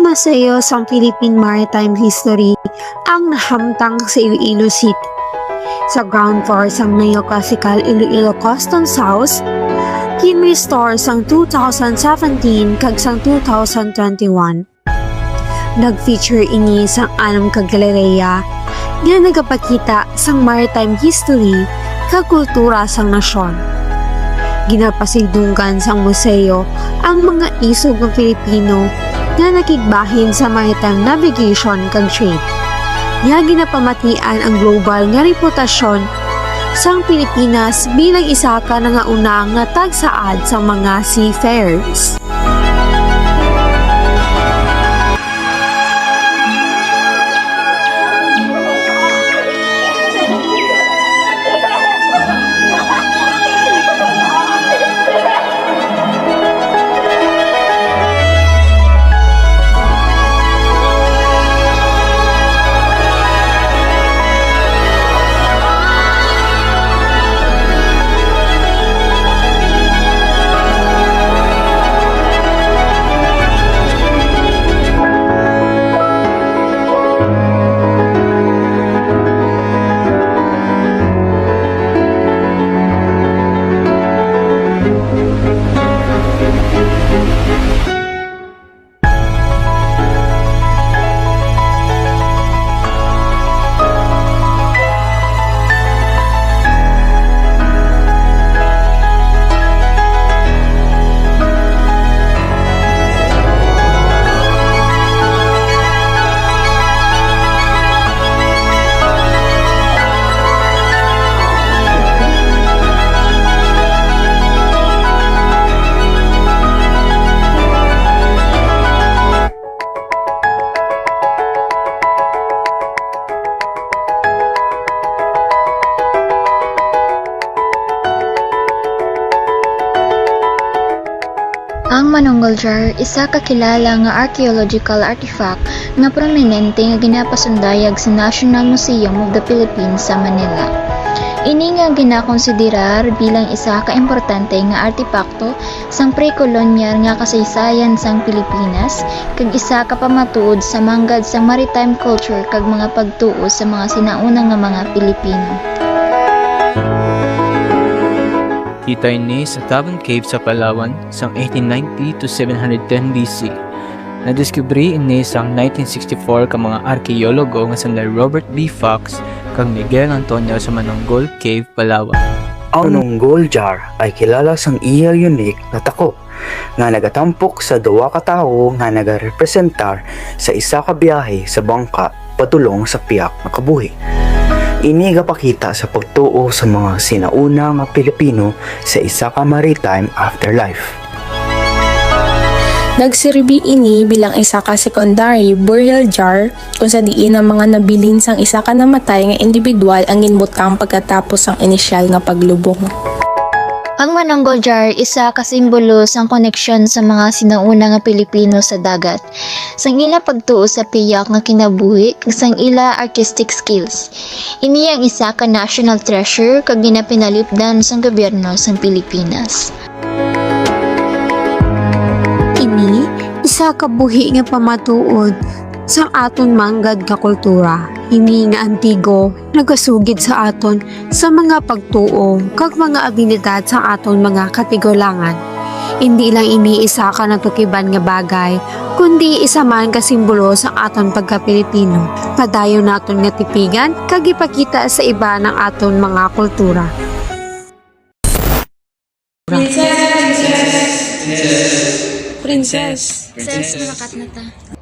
Museo sa Philippine Maritime History ang nahamtang sa Iloilo City. Sa ground floor sa Neoclassical Iloilo Customs House, kin-restore sang 2017 kag sang 2021. Nag-feature ini sang 6 ka galereya nga nagapakita sang maritime history kag kultura sang nasyon. Ginapasigdunggan sang museo ang mga isog ng Pilipino nga nakigbahin sa maritime navigation kag trade. Nga ginapamatian ang global nga reputasyon sang Pilipinas bilang isa ka nga una nga tagsaad sa mga seafarers. Ang Manonggol Jar, isa ka kilala nga archaeological artifact nga prominente nga ginapasundayag sa National Museum of the Philippines sa Manila. Ini nga ginakonsiderar bilang isa ka importante nga artipakto sang pre-kolonyal nga kasaysayan sang Pilipinas kag isa ka pamatuod sa manggad sang maritime culture kag mga pagtuo sa mga sinauna nga mga Pilipino. Kita ini sa Taban Cave sa Palawan sang 1890 to 710 BC. Nadiskubre ini sang 1964 ka mga arkeologo nga sila Robert B. Fox kag Miguel Antonio sa Manonggol Cave, Palawan. Ang Manonggol Jar ay kilala sang iya unique na tako nga nagatampok sa duwa ka tawo nga nagarepresentar sa isa ka biyahe sa bangka padulong sa piyak na kabuhi. Ini gapakita sa pagtuo sa mga sinauna nga Pilipino sa isa ka maritime afterlife. Nagsilbi ini bilang isa ka secondary burial jar kung sa diin ang mga nabilin sang isa ka namatay nga individual ang ginbutang pagkatapos ang inisyal nga paglubong. Ang Manonggol Jar isa ka simbolo sang koneksyon sa mga sinauna nga Pilipino sa dagat, sang ila pagtuo sa piyak nga kinabuhi kag sang ila artistic skills. Ini ang isa ka national treasure kag ginapinalipdan sang gobyerno sang Pilipinas. Ini isa ka buhi nga pamatuod sa aton manggad nga kultura. Ini nga antigo nagasugid sa aton sa mga pagtuo kag mga abilidad sa aton mga katigulangan. Hindi lang ini isa ka natukiban nga bagay, kundi isa man ka simbolo sa aton pagka-Pilipino. Padayon naton nga tipigan kag ipakita sa iba ng aton mga kultura. Princess! Princess, malakat na ta.